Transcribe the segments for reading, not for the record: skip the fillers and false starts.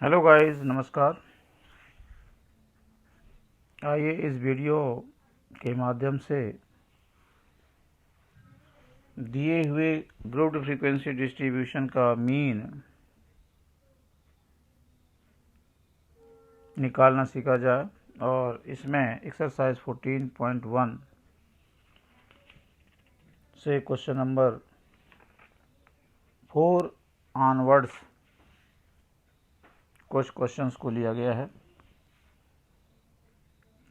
Hello guys, नमस्कार। आइए इस वीडियो के माध्यम से दिए हुए ग्रुप्ड फ्रीक्वेंसी डिस्ट्रीब्यूशन का मीन निकालना सीखा जाए और इसमें एक्सरसाइज 14.1 से क्वेश्चन नंबर 4 ऑनवर्ड्स कुछ क्वेश्चंस को लिया गया है।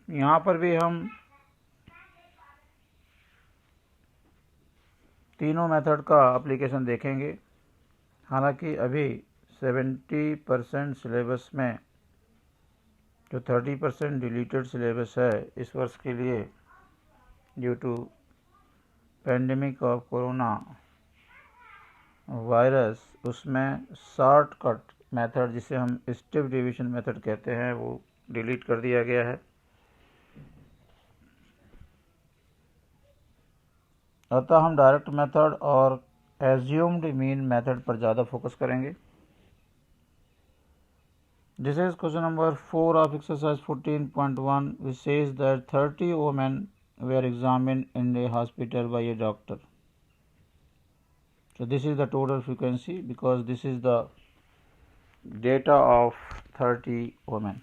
यहाँ पर भी हम तीनों मेथड का एप्लीकेशन देखेंगे। हालांकि अभी 70% सिलेबस में जो 30% डिलीटेड सिलेबस है इस वर्ष के लिए due to pandemic of corona virus, उसमें शॉर्टकट मेथड जिसे हम स्टेप डिवीजन मेथड कहते हैं वो डिलीट कर दिया गया है। अतः हम डायरेक्ट मेथड और एज्यूम्ड मीन मेथड पर ज़्यादा फोकस करेंगे। This is question number 4 of exercise 14.1 which says that 30 women were examined in a hospital by a doctor. So this is the total frequency because this is the data of 30 women.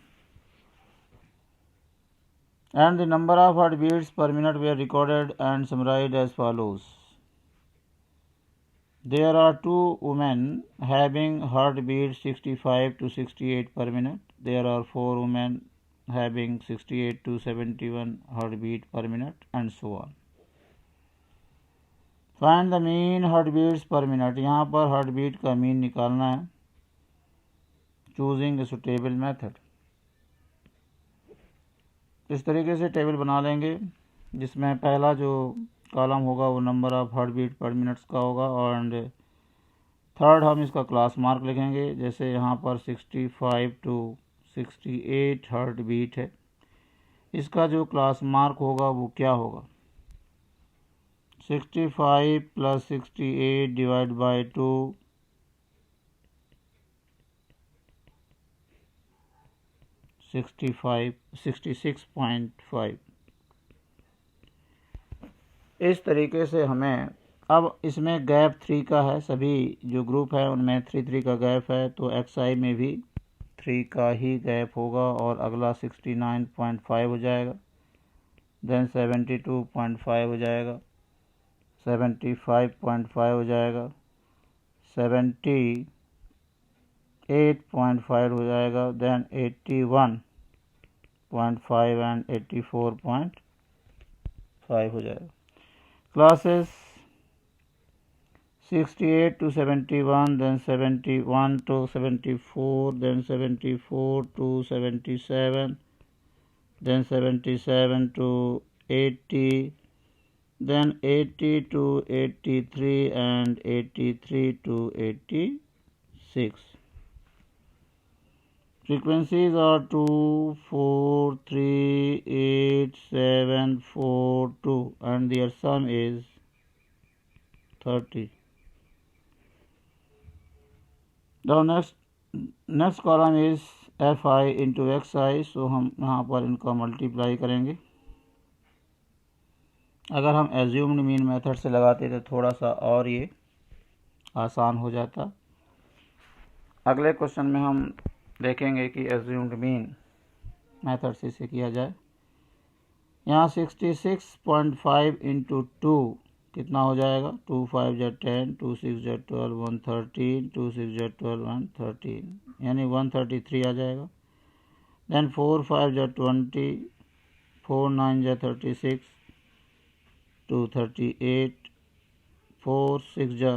And the number of heartbeats per minute were recorded and summarized as follows. There are 2 women having heartbeat 65 to 68 per minute. There are 4 women having 68 to 71 heartbeat per minute and so on. Find the mean heartbeats per minute. यहाँ पर heartbeat का mean निकालना है choosing a suitable method. इस तरीके से table बना लेंगे जिसमें पहला जो कॉलम होगा वो नंबर ऑफ हार्टबीट पर मिनट्स का होगा और थर्ड हम इसका क्लास मार्क लिखेंगे। जैसे यहाँ पर 65 टू 68 हार्ट बीट है, इसका जो क्लास मार्क होगा वो क्या होगा, 65 प्लस 68 डिवाइड बाई 2 66.5। इस तरीके से हमें अब इसमें गैप 3 का है, सभी जो ग्रुप है उनमें 3 का गैप है, तो XI में भी 3 का ही गैप होगा और अगला 69.5 हो जाएगा, देन 72.5 हो जाएगा, 75.5 हो जाएगा, 78.5 हो जाएगा, देन 81.5 एंड 84.5 हो जाएगा। Classes 68 to 71, then 71 to 74, then 74 to 77, then 77 to 80, then 80 to 83 and 83 to 86. Frequencies are 2, 4, 3, 8, 7, 4, 2 and their sum is 30. Now next column is Fi into Xi, so हम यहाँ पर इनका मल्टीप्लाई करेंगे। अगर हम एज्यूम्ड मीन मेथड से लगाते तो थोड़ा सा और ये आसान हो जाता। अगले क्वेश्चन में हम देखेंगे कि एज्यूम्ड मीन मेथड से इसे किया जाए। यहाँ 66.5 इंटू 2 कितना हो जाएगा, 2 5 जा 10, 2 6 जा 12, 113, 2 6 जा 12, 113 यानी 133 आ जाएगा। देन 4 5 जा 20, 4 9 जा 36, 2 38, 4 6 जा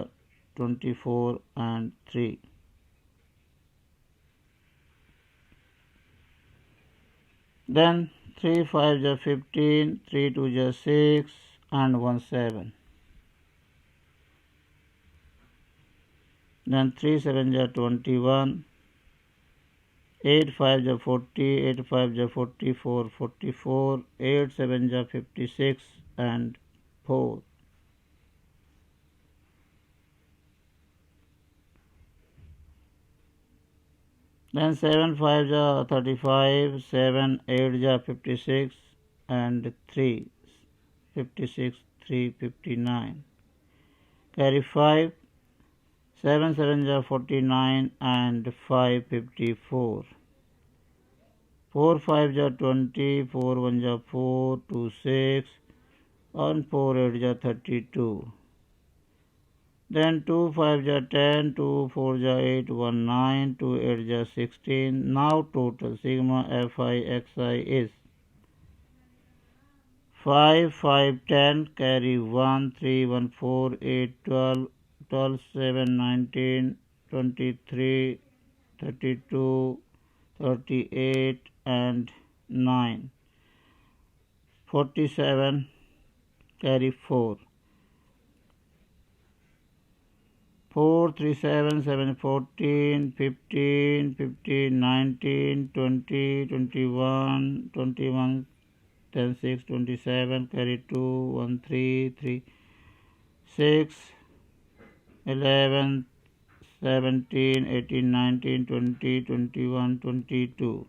24 and 3। Then 3 5 जा 15, 3 2 जा 6 and 1 7। Then 3 7 जा 21, 8 5 जा 40, 8 5 जा 44, 44, 8 7 जा 56 and 4। Then 7 5 ja 35, 7 8 ja 56, and 3 56, 3 59. Carry 5, 7 7 ja 49, and 5 54. 4 5 ja 20, 4 1 ja 4, 2 6, and 4 8 ja 32. Then 2 5 ja 10, 2 4 ja 8, 1 9, 2 8 ja 16. Now total sigma fi xi is 5 5 10, carry 1 3 1 4 8 12, 12 7 19, 23 32, 38, and 9, 47, carry 4. 4 3 7 7 14, 15 15, 19 20, 21 21, 10 6 27, carry 2 1 3 3 6 11 17 18 19 20 21 22.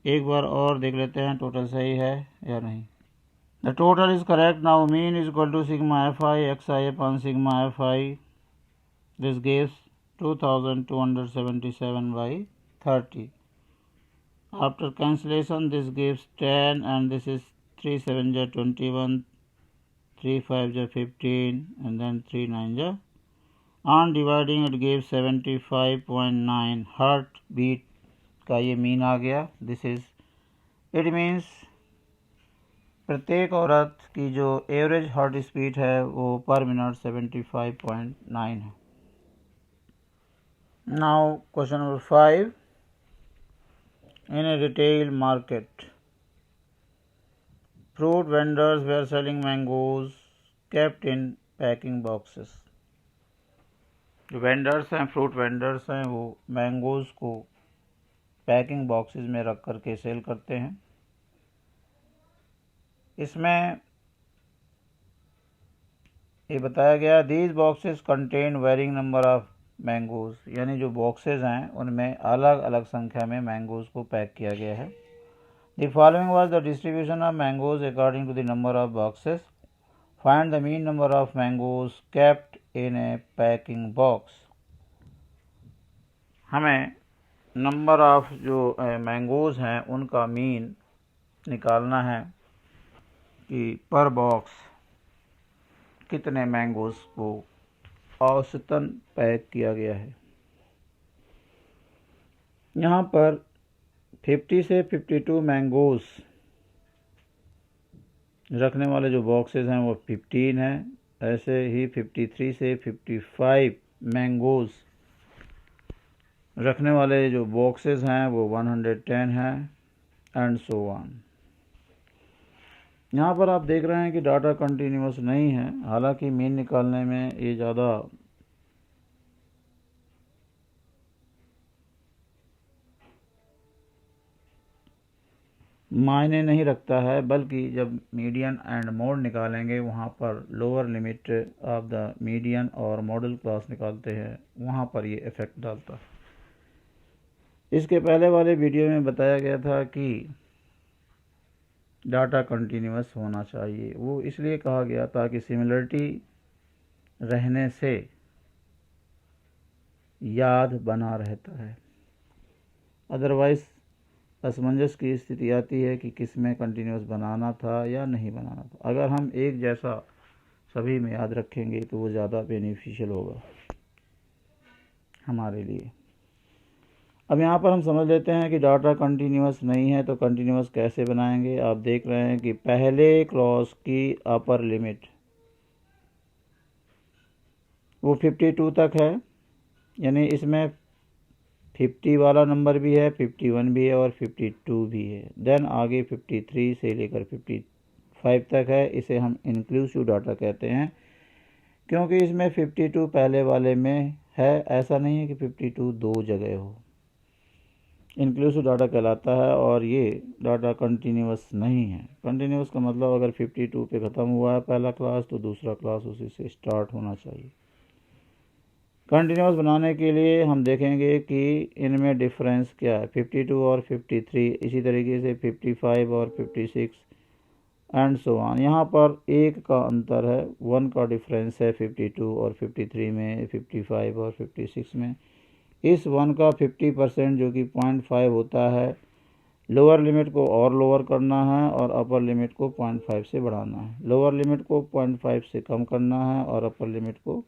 एक बार और देख लेते हैं टोटल सही है या नहीं. The total is correct. Now mean is equal to sigma fi xi upon sigma fi. This gives 2277 by 30. After cancellation, this gives 10, and this is 3 7 ja 21, 3 5 ja 15, and then 3 9 ja. On dividing, it gives 75.9 heartbeat का ये mean आ गया. This is, it means प्रत्येक औरत की जो average heart speed है वो पर मिनट 75.9 है. Now question number 5. In a retail market, fruit vendors were selling mangoes kept in packing boxes. जो वेंडर्स हैं, फ्रूट वेंडर्स हैं, वो मैंगोज़ को पैकिंग बॉक्सेस में रख कर के सेल करते हैं. इसमें ये बताया गया these boxes contain varying number of mangoes, यानी जो बॉक्सेस हैं उनमें अलग अलग संख्या में मैंगोज़ को पैक किया गया है. The following was the distribution of mangoes according to the number of boxes. Find the mean number of mangoes kept in a packing box. हमें नंबर ऑफ जो मैंगोज़ हैं उनका मीन निकालना है कि पर बॉक्स कितने मैंगोज़ को औसतन पैक किया गया है. यहाँ पर 50 से 52 मैंगोज़ रखने वाले जो बॉक्सेस हैं वो 15 हैं. ऐसे ही 53 से 55 मैंगोज़ रखने वाले जो बॉक्सेस हैं वो 110 हैं, एंड सो ऑन. यहाँ पर आप देख रहे हैं कि डाटा कंटिन्यूअस नहीं है. हालांकि मीन निकालने में ये ज़्यादा मायने नहीं रखता है, बल्कि जब मीडियन एंड मोड निकालेंगे वहाँ पर lower limit of the median और मॉडल क्लास निकालते हैं, वहाँ पर ये इफ़ेक्ट डालता है. इसके पहले वाले वीडियो में बताया गया था कि डाटा कंटिन्यूअस होना चाहिए. वो इसलिए कहा गया ताकि सिमिलरिटी रहने से याद बना रहता है. अदरवाइज़ असमंजस की स्थिति आती है कि किस में कंटिन्यूअस बनाना था या नहीं बनाना था. अगर हम एक जैसा सभी में याद रखेंगे तो वो ज़्यादा बेनिफिशियल होगा हमारे लिए. अब यहाँ पर हम समझ लेते हैं कि डाटा कंटिन्यूअस नहीं है तो कंटिन्यूअस कैसे बनाएंगे. आप देख रहे हैं कि पहले क्लॉज की अपर लिमिट वो 52 तक है, यानी इसमें 50 वाला नंबर भी है, 51 भी है और 52 भी है. देन आगे 53 से लेकर 55 तक है. इसे हम इंक्लूसिव डाटा कहते हैं क्योंकि इसमें 52 पहले वाले में है. ऐसा नहीं है कि 52 दो जगह हो. इंक्लूसिव डाटा कहलाता है और ये डाटा कंटिन्यूअस नहीं है. कंटिन्यूअस का मतलब अगर 52 पे ख़त्म हुआ है पहला क्लास तो दूसरा क्लास उसी से स्टार्ट होना चाहिए. कंटिन्यूस बनाने के लिए हम देखेंगे कि इनमें डिफरेंस क्या है, 52 और 53, इसी तरीके से 55 और 56 एंड सो ऑन। यहाँ पर एक का अंतर है, 1 का डिफरेंस है 52 और 53 में, 55 और 56 में। इस 1 का 50% जो कि 0.5 होता है, लोअर लिमिट को और लोअर करना है और अपर लिमिट को 0.5 से बढ़ाना है। लोअर लिमिट को 0.5 से कम करना है और अपर लिमिट को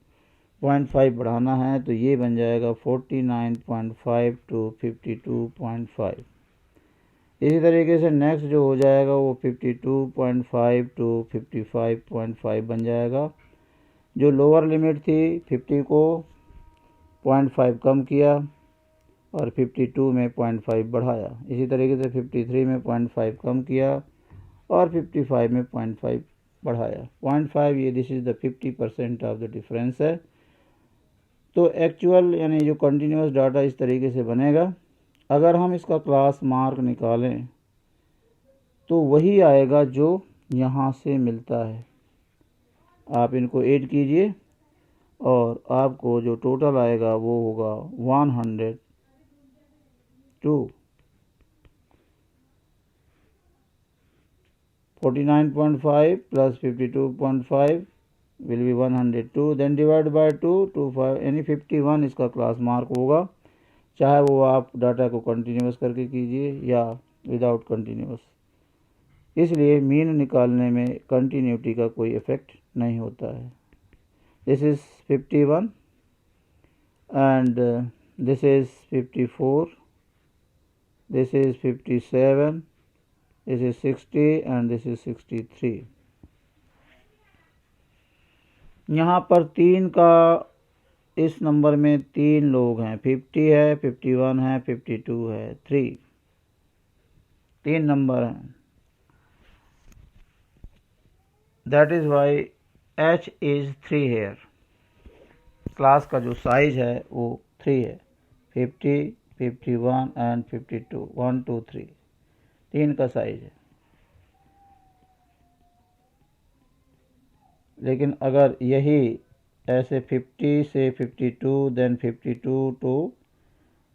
0.5 बढ़ाना है, तो ये बन जाएगा 49.5 टू 52.5। इसी तरीके से नेक्स्ट जो हो जाएगा वो 52.5 टू 55.5 बन जाएगा। जो लोअर लिमिट थी 50 को 0.5 कम किया और 52 में 0.5 बढ़ाया। इसी तरीके से 53 में 0.5 कम किया और 55 में 0.5 बढ़ाया। 0.5 ये this is the 50% of the difference है। तो एक्चुअल यानी जो कंटिन्यूस डाटा इस तरीके से बनेगा। अगर हम इसका क्लास मार्क निकालें तो वही आएगा जो यहाँ से मिलता है। आप इनको ऐड कीजिए और आपको जो टोटल आएगा वो होगा 102। 49.5 plus 52.5 will be 102, then divide by 2 to 5 यानी 51 इसका क्लास मार्क होगा, चाहे वो आप डाटा को कंटिन्यूस करके कीजिए या विदाउट कंटिन्यूस। इसलिए मीन निकालने में कंटिन्यूटी का कोई इफेक्ट नहीं होता है। This is 51 and this is 54, this is 57, this is 60 and this is 63। यहाँ पर 3 का इस नंबर में 3 लोग हैं, 50 है, 51 है, 52 है, 3 नंबर हैं। That is why H is 3 here. Class का जो साइज है वो 3 है, 50, 51 एंड 52, 1 2 3, 3 का साइज है। लेकिन अगर यही ऐसे 50 से 52 देन 52 टू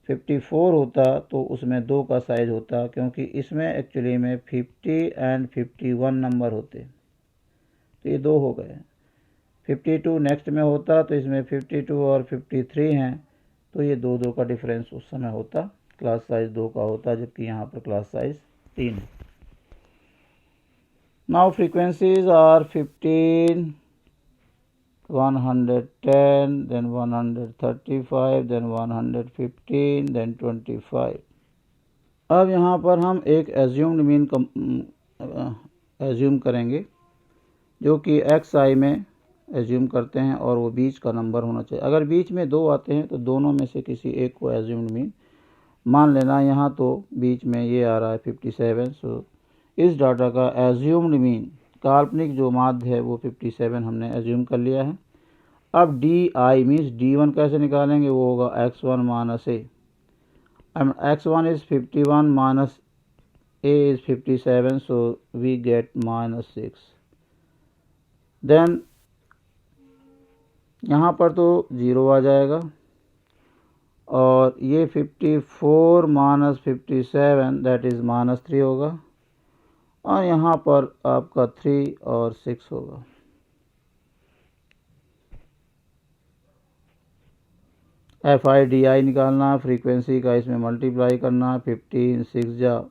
54 होता तो उसमें 2 का साइज होता, क्योंकि इसमें एक्चुअली में 50 एंड 51 नंबर होते, तो ये 2 हो गए। 52 नेक्स्ट में होता तो इसमें 52 और 53 हैं, तो ये 2 का डिफरेंस उस समय होता, क्लास साइज 2 का होता, जबकि यहाँ पर क्लास साइज 3 है। Now frequencies are 15, 110, then 135, then 115, then 25। अब यहाँ पर हम एक एज्यूम्ड मीन एज्यूम करेंगे, जो कि XI में एज्यूम करते हैं और वो बीच का नंबर होना चाहिए। अगर बीच में 2 आते हैं तो दोनों में से किसी एक को एज्यूम्ड मीन मान लेना। यहाँ तो बीच में ये आ रहा है 57, सो इस डाटा का एज्यूम्ड मीन, काल्पनिक जो माध्य है वो 57 हमने एज्यूम कर लिया है। अब DI मीन्स D1 कैसे निकालेंगे, वो होगा X1 minus A। X1 is 51 minus A is 57, so we get -6। Then यहाँ पर तो 0 आ जाएगा और ये 54 माइनस 57 दैट इज़ -3 होगा और यहाँ पर आपका 3 और 6 होगा। FI/DI निकालना, फ्रीक्वेंसी का इसमें मल्टीप्लाई करना, 15 6 जा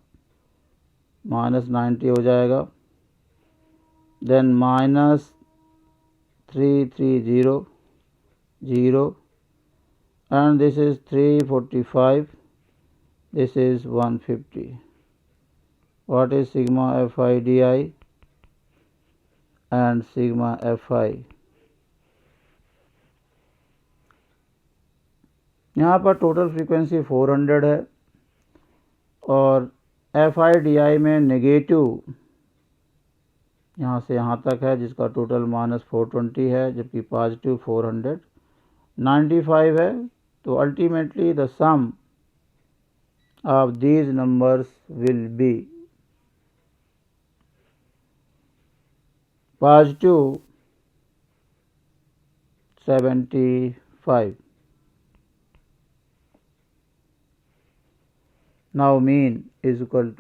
-90 हो जाएगा। Then -330 0 and this is 345, this is 150। what is sigma FI/DI and sigma FI? यहाँ पर टोटल फ्रीक्वेंसी 400 है और FI/DI में नेगेटिव यहाँ से यहाँ तक है, जिसका टोटल -420 है, जबकि पॉजिटिव 495 है। तो ultimately the sum of these numbers will be positive 75 Now mean is equal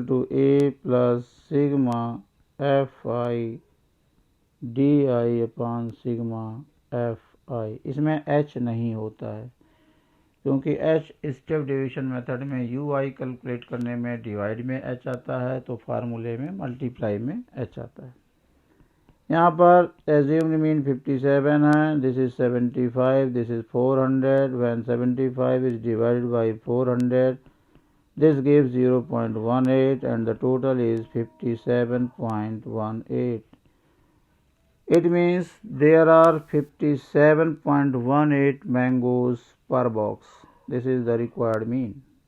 to A plus sigma fi di upon sigma fi। इसमें h नहीं होता है क्योंकि h स्टेप डिवीजन मेथड में ui कैलकुलेट करने में डिवाइड में h आता है, तो फार्मूले में मल्टीप्लाई में h आता है। यहाँ पर एज्यूम्ड मीन 57 है, this is 75, this is 400, when 75 is divided by 400 this gives 0.18 and the total is 57.18. It means there are 57.18 mangoes per box. This is the required mean.